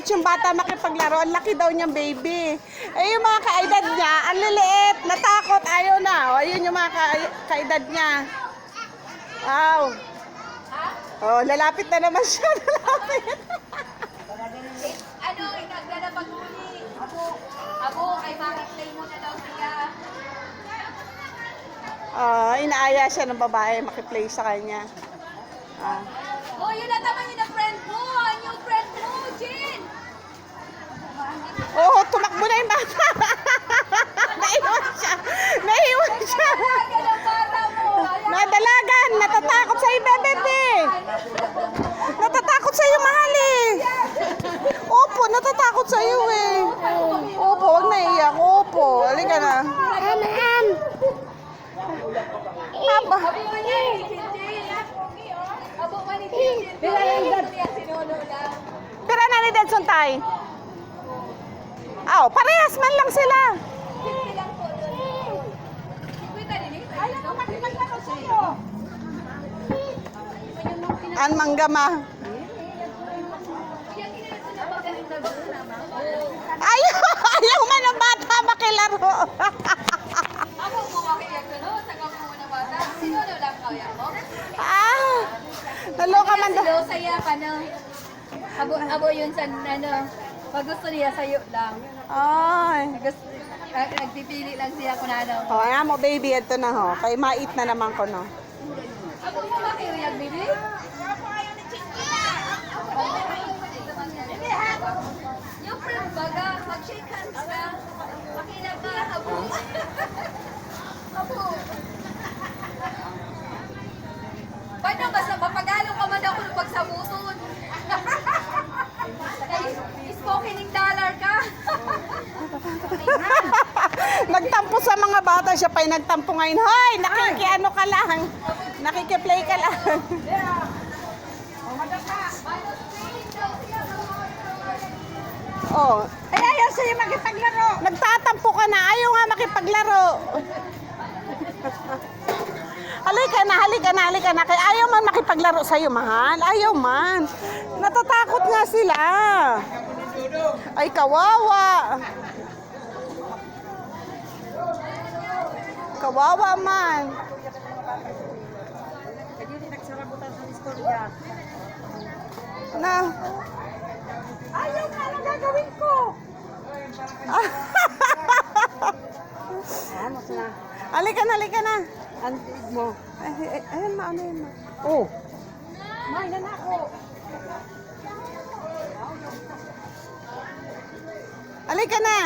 maliliit yung bata makipaglaro. Ang laki daw niyang baby. Eh, yung mga kaedad niya, ang liliit. Natakot, ayaw na. O, ayun yung mga kaedad niya. Wow. Oh, lalapit na naman siya. Lalapit. Ano, inagdala pag-uli. Abo, kay Bakit Play mo na daw siya. Inaaya siya ng babae makiplay sa kanya. Oh, yun na naman yun ang friend mo. Ang new friend mo, Jin. Oh, tumakbo na yung bata. Naiwan siya. Naiwan siya. Talaga ng bata mo. Nadalagan. Natatakot sa iyo, bebe. Natatakot sa iyo, mahal eh. Opo, natatakot sa iyo eh. Opo, huwag na iyak. Opo, halika na. Aba. Abo man yan, Jin. Abo man ni Jin. Pero yung sinulo lang. Pira na ni Dedson tay. Aw, parehas man lang sila. 50 lang po doon. 50 din eh. Ay, ako makipaglaro sa'yo. An manggama. Kaya ginagawa na magaling na doon naman. Ayaw man ng bata makilaro. Ako mo makiyak ko no? Taga mo na bata. Sinulo lang kaya mo? Naloka man daw. Silo saya ka no? Abo yun sa ano. Pag gusto niya sa'yo lang. Ay. Nagpipili lang siya kung ano. Oh, nga mo baby, ito na ho. Kay mait na naman ko no. Abo mo makiyag, baby? Yung friend baga, mag-shake hands ka. Makilag ka, abo. Abo. Paano basta mapagalo ka man ako ng pagsabuton? Spokening dollar ka. Nagtampo sa mga bata siya pa nagtampo ngayon. Hoy, nakikiano ka lang. Nakikiplay ka lang. Oh, ay ayaw sa'yo makipaglaro. Nagtatampo ka na, ayaw nga makipaglaro. Halika na. Kaya ayaw man makipaglaro sa'yo, mahal. Ayaw man. Natatakot nga sila. Ay, kawawa. Kawawa man. Na. Ayaw ka na gagawin ko. Halika na. Antig mo. Ayun ma. Oh, May na ako. Halika na.